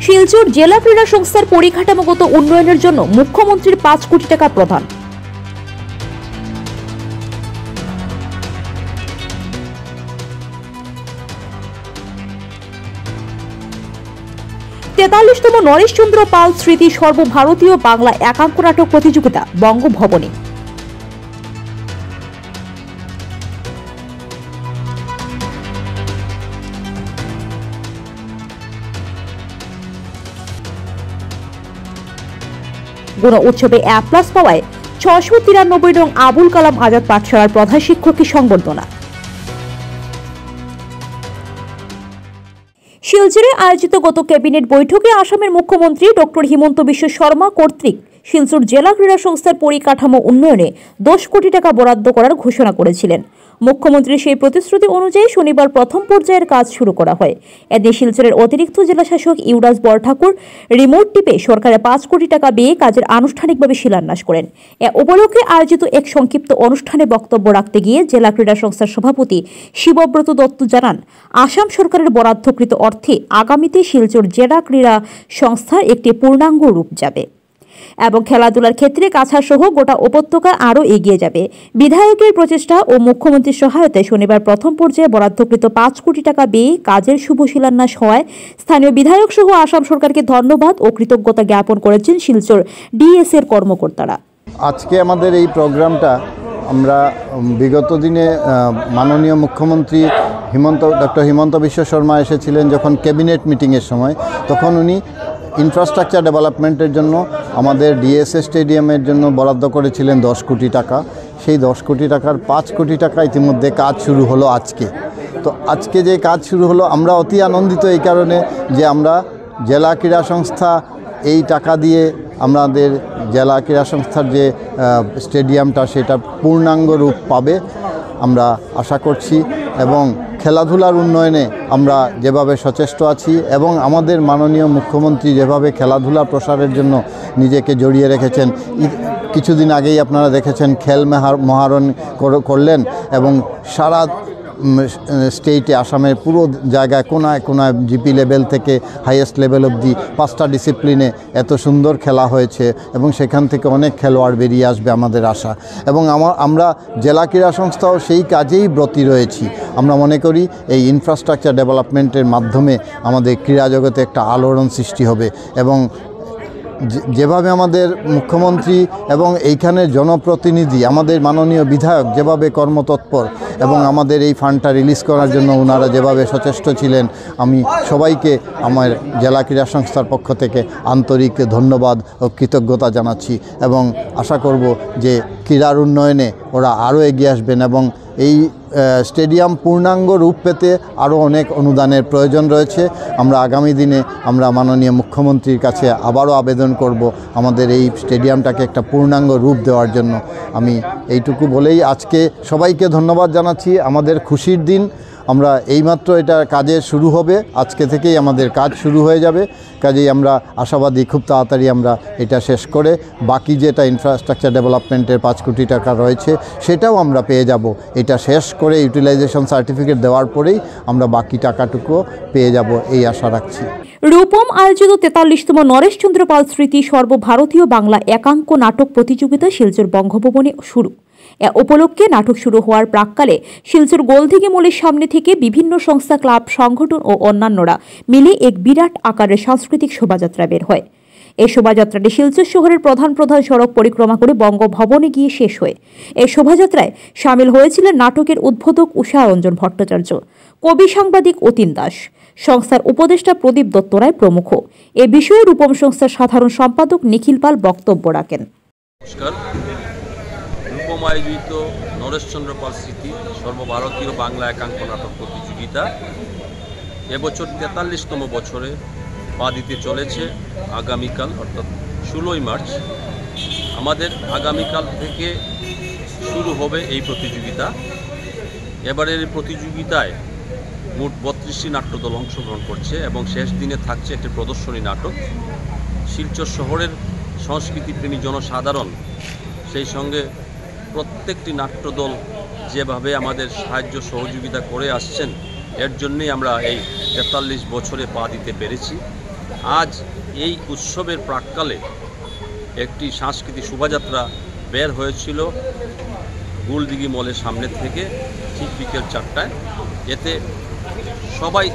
শিলচর জেলা ক্রীড়া সংস্থার পরিকাঠামোগত উন্নয়নের জন্য মুখ্যমন্ত্রীর 5 কোটি টাকা প্রদান। তেতাল্লিশতম নরেশচন্দ্র পাল স্মৃতি সর্বভারতীয় বাংলা একাঙ্ক নাটক প্রতিযোগিতা বঙ্গভবনে। গুণ উৎসবে A+ পাওয়ায় 693 নং আবুল কালাম আজাদ পাঠশালার প্রধান শিক্ষককে সংবর্ধনা। শিলচরে আয়োজিত গত ক্যাবিনেট বৈঠকে আসামের মুখ্যমন্ত্রী ডক্টর হিমন্ত বিশ্ব শর্মা কর্তৃক শিলচর জেলা ক্রীড়া সংস্থার পরিকাঠামো উন্নয়নে 10 কোটি টাকা বরাদ্দ করার ঘোষণা করেছিলেন। মুখ্যমন্ত্রীর সেই প্রতিশ্রুতি অনুযায়ী শনিবার প্রথম পর্যায়ের কাজ শুরু করা হয়। এদিন শিলচরের অতিরিক্ত জেলা শাসক ইউরাজ বরঠাকুর রিমোট টিপে সরকারের 5 কোটি টাকা ব্যয়ে কাজের আনুষ্ঠানিকভাবে শিলান্যাস করেন। এ উপলক্ষে আয়োজিত এক সংক্ষিপ্ত অনুষ্ঠানে বক্তব্য রাখতে গিয়ে জেলা ক্রীড়া সংস্থার সভাপতি শিবব্রত দত্ত জানান, আসাম সরকারের বরাদ্দকৃত অর্থে আগামীতে শিলচর জেলা ক্রীড়া সংস্থার একটি পূর্ণাঙ্গ রূপ যাবে এবং খেলাধুলার ক্ষেত্রে কাছাড় সহ গোটা উপত্যকা আরও এগিয়ে যাবে। বিধায়কের প্রচেষ্টা ও মুখ্যমন্ত্রীর সহায়তায় শনিবার প্রথম পর্যায়ে বরাদ্দকৃত 5 কোটি টাকা ব্যয়ে কাজের শুভ শিলান্যাস হওয়ায় স্থানীয় বিধায়ক সহ আসাম সরকারকে ধন্যবাদ ও কৃতজ্ঞতা জ্ঞাপন করেছেন শিলচর ডিএস এর কর্মকর্তারা। আজকে আমাদের এই প্রোগ্রামটা আমরা বিগত দিনে মাননীয় মুখ্যমন্ত্রী ডক্টর হিমন্ত বিশ্ব শর্মা এসেছিলেন যখন ক্যাবিনেট মিটিংয়ের সময়, তখন উনি ইনফ্রাস্ট্রাকচার ডেভেলপমেন্টের জন্য আমাদের ডিএসএ স্টেডিয়ামের জন্য বরাদ্দ করেছিলেন 10 কোটি টাকা। সেই 10 কোটি টাকার 5 কোটি টাকা ইতিমধ্যে কাজ শুরু হলো আজকে। তো আজকে যে কাজ শুরু হলো আমরা অতি আনন্দিত এই কারণে যে আমরা জেলা ক্রীড়া সংস্থা এই টাকা দিয়ে আমাদের জেলা ক্রীড়া সংস্থার যে স্টেডিয়ামটা সেটা পূর্ণাঙ্গ রূপ পাবে আমরা আশা করছি এবং খেলাধুলার উন্নয়নে আমরা যেভাবে সচেষ্ট আছি এবং আমাদের মাননীয় মুখ্যমন্ত্রী যেভাবে খেলাধুলা প্রসারের জন্য নিজেকে জড়িয়ে রেখেছেন, কিছুদিন আগেই আপনারা দেখেছেন খেল মহারণ করলেন এবং সারা স্টেটে আসামের পুরো জায়গায় কোনায় কোনায় জিপি লেভেল থেকে হাইয়েস্ট লেভেল অবধি 5টা ডিসিপ্লিনে এত সুন্দর খেলা হয়েছে এবং সেখান থেকে অনেক খেলোয়াড় বেরিয়ে আসবে আমাদের আশা। এবং আমরা জেলা ক্রীড়া সংস্থাও সেই কাজেই ব্রতী রয়েছি। আমরা মনে করি এই ইনফ্রাস্ট্রাকচার ডেভেলপমেন্টের মাধ্যমে আমাদের ক্রীড়া জগতে একটা আলোড়ন সৃষ্টি হবে এবং যেভাবে আমাদের মুখ্যমন্ত্রী এবং এইখানের জনপ্রতিনিধি আমাদের মাননীয় বিধায়ক যেভাবে কর্মতৎপর এবং আমাদের এই ফান্ডটা রিলিজ করার জন্য ওনারা যেভাবে সচেষ্ট ছিলেন, আমি সবাইকে আমার জেলা ক্রীড়া সংস্থার পক্ষ থেকে আন্তরিক ধন্যবাদ ও কৃতজ্ঞতা জানাচ্ছি এবং আশা করব যে ক্রীড়ার উন্নয়নে ওরা আরও এগিয়ে আসবেন এবং এই স্টেডিয়াম পূর্ণাঙ্গ রূপ পেতে আরও অনেক অনুদানের প্রয়োজন রয়েছে। আমরা আগামী দিনে আমরা মাননীয় মুখ্যমন্ত্রীর কাছে আবারও আবেদন করব আমাদের এই স্টেডিয়ামটাকে একটা পূর্ণাঙ্গ রূপ দেওয়ার জন্য। আমি এইটুকু বলেই আজকে সবাইকে ধন্যবাদ জানাচ্ছি। আমাদের খুশির দিন, আমরা এইমাত্র এটা কাজের শুরু হবে, আজকে থেকেই আমাদের কাজ শুরু হয়ে যাবে। কাজেই আমরা আশাবাদী খুব তাড়াতাড়ি আমরা এটা শেষ করে বাকি যেটা ইনফ্রাস্ট্রাকচার ডেভেলপমেন্টের 5 কোটি টাকা রয়েছে সেটাও আমরা পেয়ে যাব। এটা শেষ করে ইউটিলাইজেশন সার্টিফিকেট দেওয়ার পরেই আমরা বাকি টাকাটুকু পেয়ে যাব এই আশা রাখছি। রূপম আয়োজিত 43তম নরেশচন্দ্র পাল স্মৃতি সর্বভারতীয় বাংলা একাঙ্ক নাটক প্রতিযোগিতা শিলচর বঙ্গভবনে শুরু। এ উপলক্ষে নাটক শুরু হওয়ার প্রাক্কালে শিলচর গোলদিঘি মোড়ের সামনে থেকে বিভিন্ন সংস্থা, ক্লাব, সংগঠন ও অন্যান্যরা মিলে এক বিরাট আকারের সাংস্কৃতিক শোভাযাত্রা বের হয়। এই শোভাযাত্রাটি শিলচর শহরের প্রধান সড়ক পরিক্রমা করে বঙ্গভবনে গিয়ে শেষ হয়। এই শোভাযাত্রায় সামিল হয়েছিলেন নাটকের উদ্বোধক উষারঞ্জন ভট্টাচার্য, কবি সাংবাদিক অতীন দাস, সংস্থার উপদেষ্টা প্রদীপ দত্ত রায় প্রমুখ। এ বিষয়ে রূপম সংস্থার সাধারণ সম্পাদক নিখিল পাল বক্তব্য রাখেন। রূপম আয়োজিত নরেশচন্দ্র পাল স্মৃতি সর্বভারতীয় বাংলা একাঙ্ক নাটক প্রতিযোগিতা এবছর 43তম বছরে পা দিতে চলেছে। আগামীকাল অর্থাৎ 16ই মার্চ আমাদের আগামীকাল থেকে শুরু হবে এই প্রতিযোগিতা। এবারের প্রতিযোগিতায় মোট 32টি নাট্যদল অংশগ্রহণ করছে এবং শেষ দিনে থাকছে একটি প্রদর্শনী নাটক। শিলচর শহরের সংস্কৃতিপ্রেমী জনসাধারণ, সেই সঙ্গে প্রত্যেকটি নাট্যদল যেভাবে আমাদের সাহায্য সহযোগিতা করে আসছেন, এর জন্যই আমরা এই 43 বছরে পা দিতে পেরেছি আজ এই উৎসবের প্রাক্কালে একটি সাংস্কৃতিক শোভাযাত্রা বের হয়েছিল গুলদিঘি মলের সামনে থেকে ঠিক বিকেল 4টায়। এতে সবাই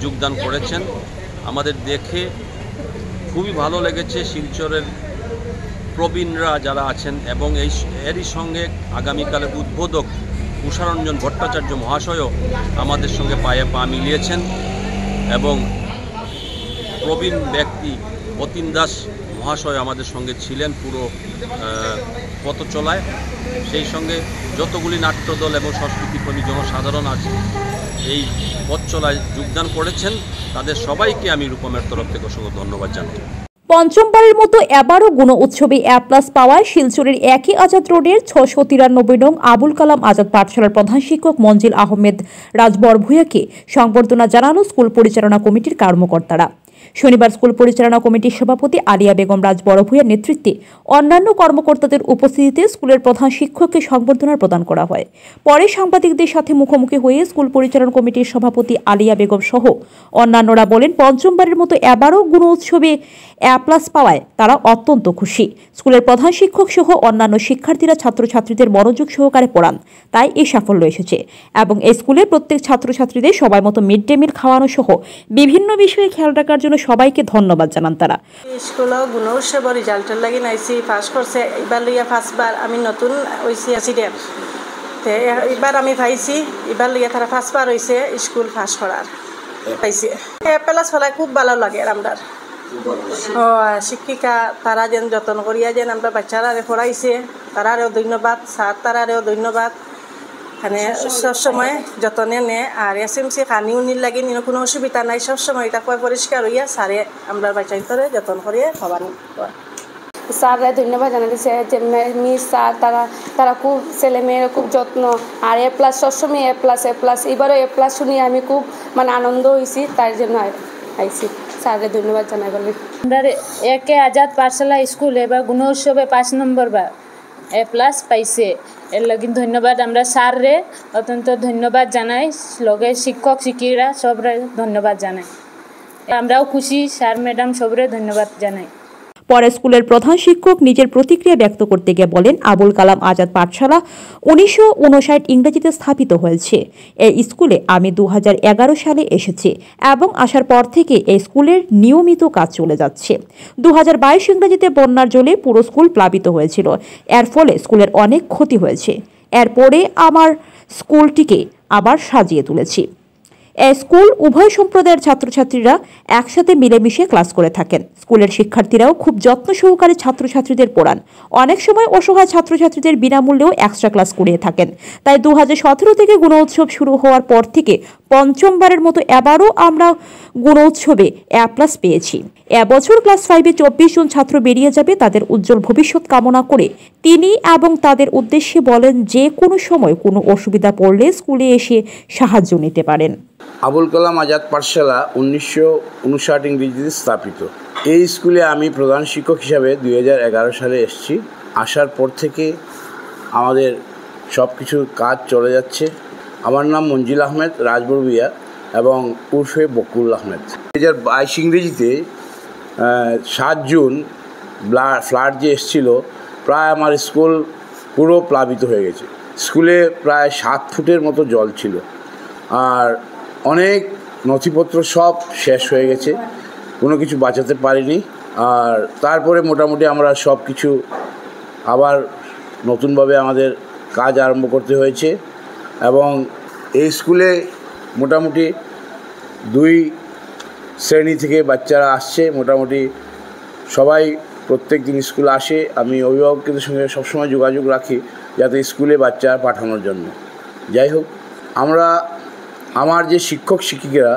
যোগদান করেছেন। আমাদের দেখে খুবই ভালো লেগেছে। শিলচরের প্রবীণরা যারা আছেন এবং এরই সঙ্গে আগামীকালের উদ্বোধক উষারঞ্জন ভট্টাচার্য মহাশয়ও আমাদের সঙ্গে পায়ে পা মিলিয়েছেন এবং প্রবীণ ব্যক্তি অতীন দাস মহাশয় আমাদের সঙ্গে ছিলেন পুরো পথ চলায়। সেই সঙ্গে যতগুলি নাট্যদল এবং সংস্কৃতিপ্রেমী জনসাধারণ আছে এই পথ চলায় যোগদান করেছেন, তাদের সবাইকে আমি রূপমের তরফ থেকে অসংখ্য ধন্যবাদ জানাই। পঞ্চমবারের মতো এবারও গুণ উৎসবে এ+ পাওয়ায় শিলচরের একই আজাদ রোডের 693 নং আবুল কালাম আজাদ পাঠশালার প্রধান শিক্ষক মঞ্জিল আহমেদ রাজবরভূয়াকে সংবর্ধনা জানালো স্কুল পরিচালনা কমিটির কর্মকর্তারা। শনিবার স্কুল পরিচালনা কমিটির সভাপতি আলিয়া বেগম রাজবরভূয়ার নেতৃত্বে অন্যান্য কর্মকর্তাদের উপস্থিতিতে স্কুলের প্রধান শিক্ষককে সংবর্ধনা প্রদান করা হয়। পরে সাংবাদিকদের সাথে মুখোমুখি হয়ে স্কুল পরিচালনা কমিটির সভাপতি আলিয়া বেগম সহ অন্যান্যরা বলেন, পঞ্চমবারের মতো এবারও গুণ উৎসবে এ+ পাওয়ায় তারা অত্যন্ত খুশি। স্কুলের প্রধান শিক্ষক সহ অন্যান্য শিক্ষার্থীরা ছাত্রছাত্রীদের মনোযোগ সহকারে পড়ান, তাই এই সাফল্য এসেছে এবং এই স্কুলের প্রত্যেক ছাত্রছাত্রীদের সবাই মতো মিড ডে মিল খাওয়ানো সহ বিভিন্ন বিষয়ে খেয়াল রাখার জন্য সবাইকে ধন্যবাদ জানান তারা। স্কুল গুণ উৎসব রেজাল্টের লাগি নাইছি পাস করছে। এবার লইয়া ফার্স্টবার আমি নতুন হয়েছি অ্যাক্সিডেন্ট এবার আমি পাইছি। এবার লইয়া তারা ফার্স্টবার হয়েছে স্কুল পাস করার পাইছি। এ+ ফলায় খুব ভালো লাগে। আমরা শিক্ষিকা তারা যেন যত্ন করিয়া যেন আমরা বাচ্চারা পড়াইছে, তারারেও ধন্যবাদ। স্যার তারারেও ধন্যবাদ। মানে সবসময় যত্নে নে আর SMC খানিও নিল লাগে কোনো অসুবিধা নাই। সবসময় এটা পরিষ্কার হইয়া স্যারে আমরা বাচ্চা ভিতরে যত্ন করিয়া খাওয়ানো। স্যাররা ধন্যবাদ জানাইছে যে মিস স্যার তারা খুব ছেলে মেয়ের খুব যত্ন আর এ+ সবসময় এ+। এবারও এ+ শুনি আমি খুব আনন্দ হয়েছি, তার জন্য আইসি স্যারকে ধন্যবাদ জানাই বলি। আমরা একে আজাদ পাঠশালা স্কুল এবার গুণ উৎসবে 5 নম্বর বা এ+ পাইছে। এর লাগি ধন্যবাদ আমরা স্যাররে অত্যন্ত ধন্যবাদ জানাই, লগে শিক্ষক শিক্ষিকারা সবরে ধন্যবাদ জানাই। আমরাও খুশি, স্যার ম্যাডাম সবরে ধন্যবাদ জানাই। পরে স্কুলের প্রধান শিক্ষক নিজের প্রতিক্রিয়া ব্যক্ত করতে গিয়ে বলেন, আবুল কালাম আজাদ পাঠশালা 1959 ইংরেজিতে স্থাপিত হয়েছে। এই স্কুলে আমি 2011 সালে এসেছি এবং আসার পর থেকে এই স্কুলের নিয়মিত কাজ চলে যাচ্ছে। 2022 ইংরেজিতে বন্যার জলে পুরো স্কুল প্লাবিত হয়েছিল। এর ফলে স্কুলের অনেক ক্ষতি হয়েছে। এরপরে আমার স্কুলটিকে আবার সাজিয়ে তুলেছি। এই স্কুল উভয় সম্প্রদায়ের ছাত্রছাত্রীরা একসাথে মিলেমিশে ক্লাস করে থাকেন। স্কুলের শিক্ষার্থীরাও খুব যত্ন সহকারে ছাত্রছাত্রীদের পড়ান। অনেক সময় অসহায় ছাত্রছাত্রীদের বিনামূল্যেও এক্সট্রা ক্লাস করিয়ে থাকেন। তাই 2017 থেকে গুণ উৎসব শুরু হওয়ার পর থেকে পঞ্চমবারের মতো এবারও আমরা গুণ উৎসবে এ+ পেয়েছি। এবছর ক্লাস 5-এ 24 জন ছাত্র বেরিয়ে যাবে। তাদের উজ্জ্বল ভবিষ্যৎ কামনা করে তিনি এবং তাদের উদ্দেশ্যে বলেন, যে কোনো সময় কোনো অসুবিধা পড়লে স্কুলে এসে সাহায্য নিতে পারেন। আবুল কালাম আজাদ পাঠশালা 1959 ইংরেজিতে স্থাপিত। এই স্কুলে আমি প্রধান শিক্ষক হিসাবে 2011 সালে এসেছি। আসার পর থেকে আমাদের সব কিছু কাজ চলে যাচ্ছে। আমার নাম মঞ্জিল আহমেদ রাজবরভূয়া এবং উর্ফে বকুল আহমেদ। 2022 ইংরেজিতে 7 জুন ফ্লাড যে এসেছিল, প্রায় আমার স্কুল পুরো প্লাবিত হয়ে গেছে। স্কুলে প্রায় 7 ফুটের মতো জল ছিল আর অনেক নথিপত্র সব শেষ হয়ে গেছে, কোনো কিছু বাঁচাতে পারিনি। আর তারপরে মোটামুটি আমরা সব কিছু আবার নতুনভাবে আমাদের কাজ আরম্ভ করতে হয়েছে এবং এই স্কুলে মোটামুটি 2 শ্রেণী থেকে বাচ্চারা আসছে। মোটামুটি সবাই প্রত্যেক দিন স্কুলে আসে। আমি অভিভাবকদের সঙ্গে সবসময় যোগাযোগ রাখি যাতে স্কুলে বাচ্চা পাঠানোর জন্য। যাই হোক, আমার যে শিক্ষক শিক্ষিকারা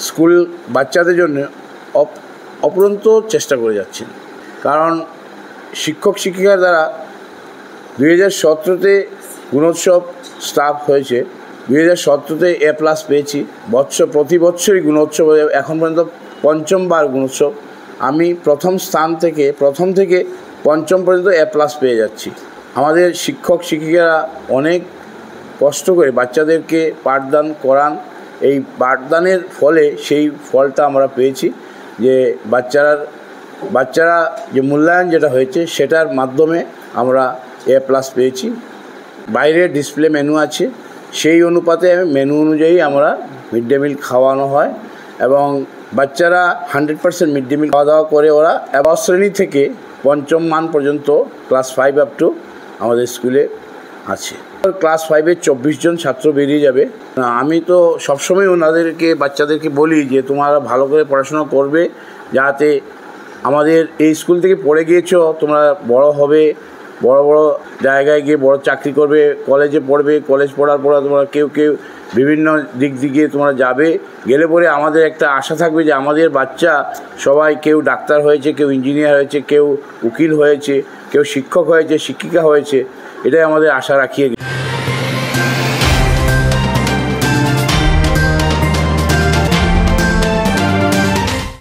স্কুল বাচ্চাদের জন্য অপরন্ত চেষ্টা করে যাচ্ছেন, কারণ শিক্ষক শিক্ষিকার দ্বারা 2017-তে গুণোৎসব স্টাফ হয়েছে। 2017-তে এ+ পেয়েছি। প্রতি বছরই গুণোৎসব, এখন পর্যন্ত 5বার গুণোৎসব। আমি প্রথম থেকে 5ম পর্যন্ত এ+ পেয়ে যাচ্ছি। আমাদের শিক্ষক শিক্ষিকারা অনেক কষ্ট করে বাচ্চাদেরকে পাঠদান করান। এই পাঠদানের ফলে সেই ফলটা আমরা পেয়েছি যে বাচ্চারা যে মূল্যায়ন যেটা হয়েছে সেটার মাধ্যমে আমরা A+ পেয়েছি। বাইরে ডিসপ্লে মেনু আছে, সেই অনুপাতে মেনু অনুযায়ী আমরা মিড ডে মিল খাওয়ানো হয় এবং বাচ্চারা 100% মিড ডে মিল খাওয়া দাওয়া করে ওরা একাদশ শ্রেণী থেকে পঞ্চম মান পর্যন্ত ক্লাস 5 আপ টু আমাদের স্কুলে আছে। ক্লাস 5-এ 24 জন ছাত্র বেরিয়ে যাবে। আমি তো সবসময় বাচ্চাদেরকে বলি যে তোমরা ভালো করে পড়াশোনা করবে, যাতে আমাদের এই স্কুল থেকে পড়ে গিয়েছো, তোমরা বড় হবে, বড় বড় জায়গায় গিয়ে বড় চাকরি করবে, কলেজে পড়বে, কলেজ পড়ার পর তোমরা কেউ বিভিন্ন দিক দিয়ে তোমরা গেলে পরে আমাদের একটা আশা থাকবে যে আমাদের বাচ্চা সবাই কেউ ডাক্তার হয়েছে, কেউ ইঞ্জিনিয়ার হয়েছে, কেউ উকিল হয়েছে, কেউ শিক্ষক হয়েছে, শিক্ষিকা হয়েছে, এটাই আমাদের আশা রাখিয়ে